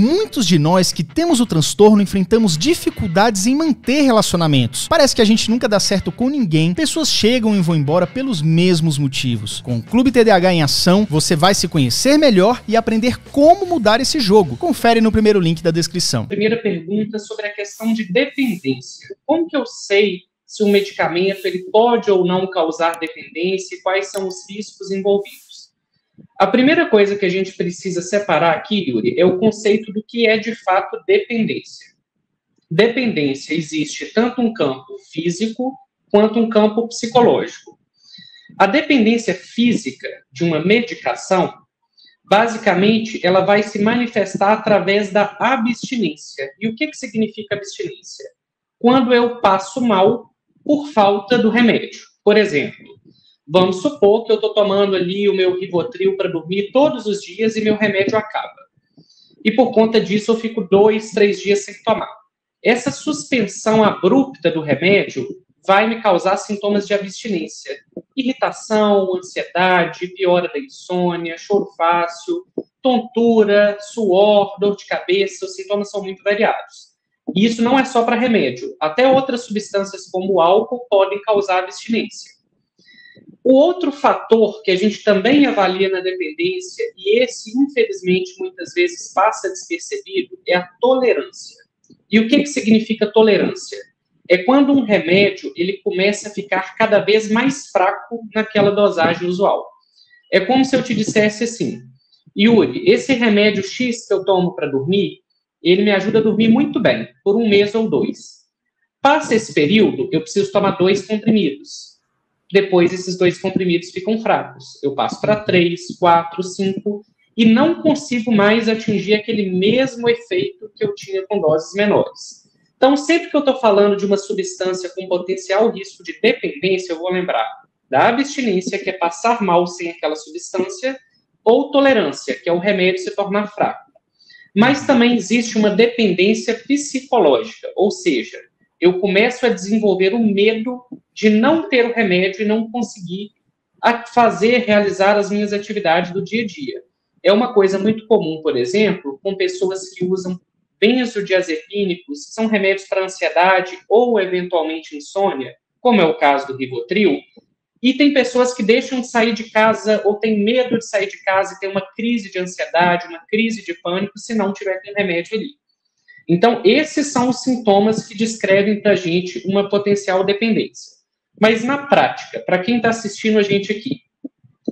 Muitos de nós que temos o transtorno enfrentamos dificuldades em manter relacionamentos. Parece que a gente nunca dá certo com ninguém, pessoas chegam e vão embora pelos mesmos motivos. Com o Clube TDAH em ação, você vai se conhecer melhor e aprender como mudar esse jogo. Confere no primeiro link da descrição. Primeira pergunta sobre a questão de dependência. Como que eu sei se um medicamento ele pode ou não causar dependência e quais são os riscos envolvidos? A primeira coisa que a gente precisa separar aqui, Yuri, é o conceito do que é de fato dependência. Dependência existe tanto um campo físico quanto um campo psicológico. A dependência física de uma medicação, basicamente, ela vai se manifestar através da abstinência. E o que significa abstinência? Quando eu passo mal por falta do remédio. Por exemplo, vamos supor que eu estou tomando ali o meu Rivotril para dormir todos os dias e meu remédio acaba. E por conta disso eu fico 2, 3 dias sem tomar. Essa suspensão abrupta do remédio vai me causar sintomas de abstinência. Irritação, ansiedade, piora da insônia, choro fácil, tontura, suor, dor de cabeça, os sintomas são muito variados. E isso não é só para remédio. Até outras substâncias como o álcool podem causar abstinência. O outro fator que a gente também avalia na dependência, e esse, infelizmente, muitas vezes passa despercebido, é a tolerância. E o que significa tolerância? É quando um remédio ele começa a ficar cada vez mais fraco naquela dosagem usual. É como se eu te dissesse assim, Yuri, esse remédio X que eu tomo para dormir, ele me ajuda a dormir muito bem, por 1 mês ou 2. Passa esse período, eu preciso tomar 2 comprimidos. Depois, esses 2 comprimidos ficam fracos. Eu passo para 3, 4, 5 e não consigo mais atingir aquele mesmo efeito que eu tinha com doses menores. Então, sempre que eu estou falando de uma substância com potencial risco de dependência, eu vou lembrar da abstinência, que é passar mal sem aquela substância, ou tolerância, que é o remédio se tornar fraco. Mas também existe uma dependência psicológica, ou seja, eu começo a desenvolver o medo de não ter o remédio e não conseguir realizar as minhas atividades do dia a dia. É uma coisa muito comum, por exemplo, com pessoas que usam benzodiazepínicos, que são remédios para ansiedade ou, eventualmente, insônia, como é o caso do Rivotril, e tem pessoas que deixam de sair de casa ou têm medo de sair de casa e tem uma crise de ansiedade, uma crise de pânico, se não tiver com remédio ali. Então, esses são os sintomas que descrevem para a gente uma potencial dependência. Mas, na prática, para quem está assistindo a gente aqui,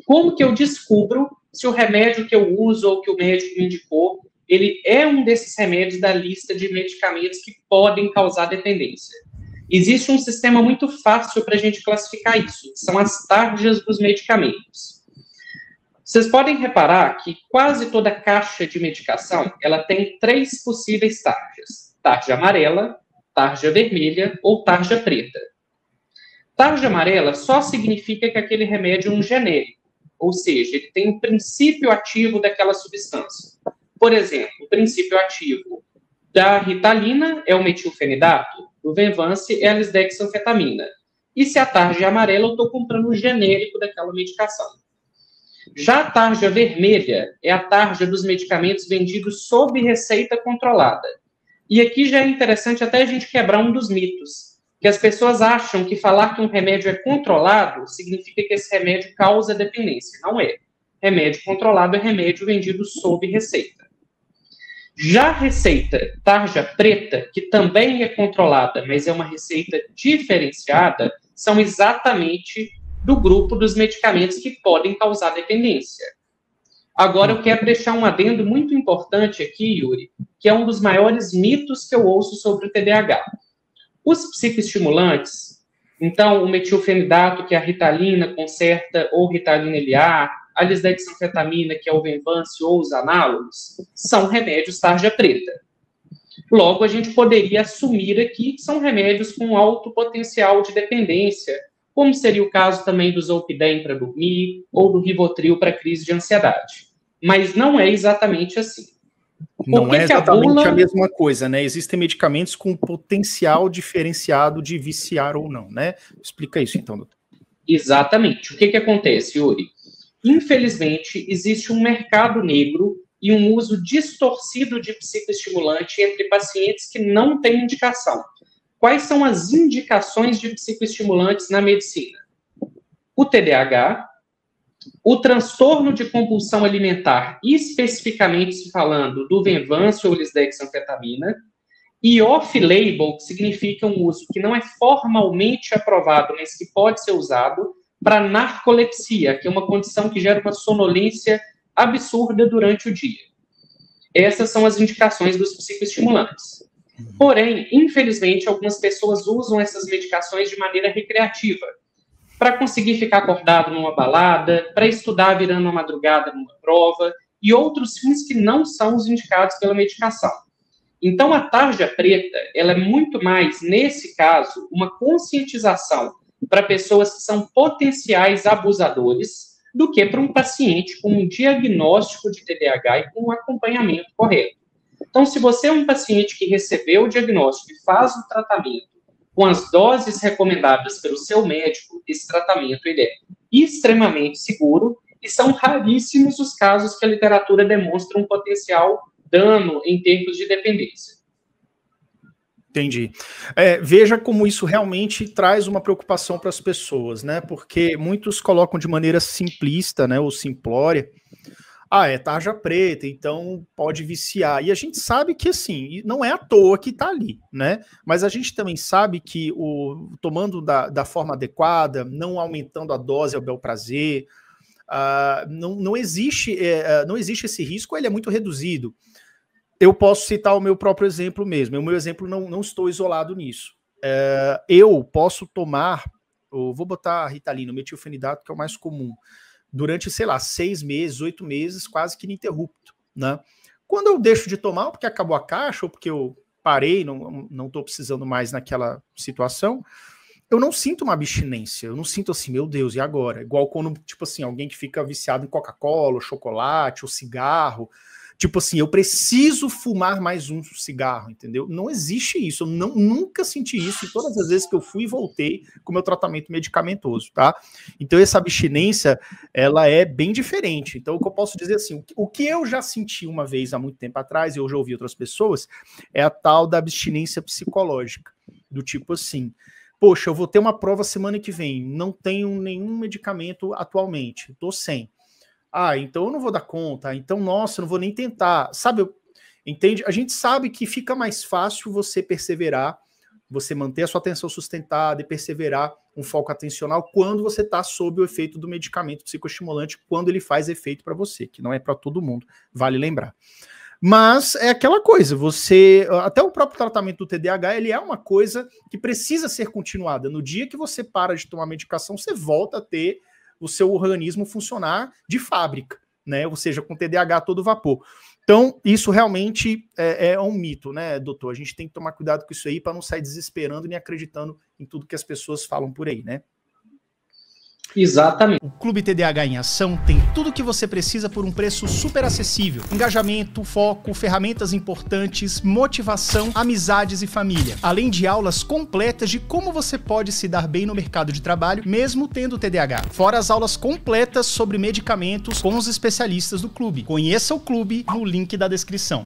como que eu descubro se o remédio que eu uso ou que o médico me indicou, ele é um desses remédios da lista de medicamentos que podem causar dependência? Existe um sistema muito fácil para a gente classificar isso, que são as tarjas dos medicamentos. Vocês podem reparar que quase toda caixa de medicação, ela tem 3 possíveis tarjas. Tarja amarela, tarja vermelha ou tarja preta. Tarja amarela só significa que aquele remédio é um genérico, ou seja, ele tem o princípio ativo daquela substância. Por exemplo, o princípio ativo da Ritalina é o metilfenidato, do Venvance é a lisdexanfetamina. E se a tarja é amarela, eu estou comprando o genérico daquela medicação. Já a tarja vermelha é a tarja dos medicamentos vendidos sob receita controlada. E aqui já é interessante até a gente quebrar um dos mitos, que as pessoas acham que falar que um remédio é controlado significa que esse remédio causa dependência. Não é. Remédio controlado é remédio vendido sob receita. Já a receita tarja preta, que também é controlada, mas é uma receita diferenciada, são exatamente do grupo dos medicamentos que podem causar dependência. Agora, eu quero deixar um adendo muito importante aqui, Yuri, que é um dos maiores mitos que eu ouço sobre o TDAH. Os psicoestimulantes, então, o metilfenidato, que é a Ritalina, Concerta ou Ritalina LA, a lisdexanfetamina, que é o Venvance ou os análogos, são remédios tarja preta. Logo, a gente poderia assumir aqui que são remédios com alto potencial de dependência, como seria o caso também do Zolpidem para dormir ou do Rivotril para crise de ansiedade. Mas não é exatamente assim. Não é exatamente a mesma coisa, né? Existem medicamentos com potencial diferenciado de viciar ou não, né? Explica isso então, doutor. Exatamente. O que acontece, Yuri? Infelizmente, existe um mercado negro e um uso distorcido de psicoestimulante entre pacientes que não têm indicação. Quais são as indicações de psicoestimulantes na medicina? O TDAH, o transtorno de compulsão alimentar, especificamente falando do Venvanse ou lisdexanfetamina, e off-label, que significa um uso que não é formalmente aprovado, mas que pode ser usado para narcolepsia, que é uma condição que gera uma sonolência absurda durante o dia. Essas são as indicações dos psicoestimulantes. Porém, infelizmente, algumas pessoas usam essas medicações de maneira recreativa, para conseguir ficar acordado numa balada, para estudar virando uma madrugada numa prova, e outros fins que não são os indicados pela medicação. Então, a tarja preta, ela é muito mais, nesse caso, uma conscientização para pessoas que são potenciais abusadores, do que para um paciente com um diagnóstico de TDAH e com um acompanhamento correto. Então, se você é um paciente que recebeu o diagnóstico e faz o tratamento com as doses recomendadas pelo seu médico, esse tratamento ele é extremamente seguro e são raríssimos os casos que a literatura demonstra um potencial dano em termos de dependência. Entendi. Veja como isso realmente traz uma preocupação para as pessoas, né? Porque muitos colocam de maneira simplista, né, ou simplória, é tarja preta, então pode viciar. E a gente sabe que, assim, não é à toa que está ali, né? Mas a gente também sabe que tomando da forma adequada, não aumentando a dose ao bel prazer, não existe esse risco, ele é muito reduzido. Eu posso citar o meu próprio exemplo mesmo. O meu exemplo não estou isolado nisso. Eu posso tomar, vou botar a Ritalina, o metilfenidato, que é o mais comum, durante, sei lá, 6 meses, 8 meses, quase que ininterrupto, né? Quando eu deixo de tomar, porque acabou a caixa, ou porque eu parei, não estou precisando mais naquela situação, eu não sinto uma abstinência, eu não sinto assim, meu Deus, e agora? Igual quando, tipo assim, alguém que fica viciado em Coca-Cola, ou chocolate, ou cigarro, tipo assim, eu preciso fumar mais um cigarro, entendeu? Não existe isso, eu nunca senti isso em todas as vezes que eu fui e voltei com o meu tratamento medicamentoso, tá? Então essa abstinência, ela é bem diferente. Então o que eu posso dizer assim, o que eu já senti uma vez há muito tempo atrás, e eu já ouvi outras pessoas, é a tal da abstinência psicológica, do tipo assim, poxa, eu vou ter uma prova semana que vem, não tenho nenhum medicamento atualmente, tô sem. Então eu não vou dar conta, então, nossa, eu não vou nem tentar, sabe, entende? A gente sabe que fica mais fácil você perseverar, você manter a sua atenção sustentada e perseverar um foco atencional quando você está sob o efeito do medicamento psicoestimulante, quando ele faz efeito para você, que não é para todo mundo, vale lembrar. Mas é aquela coisa, até o próprio tratamento do TDAH, ele é uma coisa que precisa ser continuada. No dia que você para de tomar medicação, você volta a ter o seu organismo funcionar de fábrica, né? Ou seja, com TDAH a todo vapor. Então, isso realmente é um mito, né, doutor? A gente tem que tomar cuidado com isso aí para não sair desesperando nem acreditando em tudo que as pessoas falam por aí, né? Exatamente. O Clube TDAH em Ação tem tudo o que você precisa por um preço super acessível. Engajamento, foco, ferramentas importantes, motivação, amizades e família. Além de aulas completas de como você pode se dar bem no mercado de trabalho, mesmo tendo TDAH. Fora as aulas completas sobre medicamentos com os especialistas do clube. Conheça o clube no link da descrição.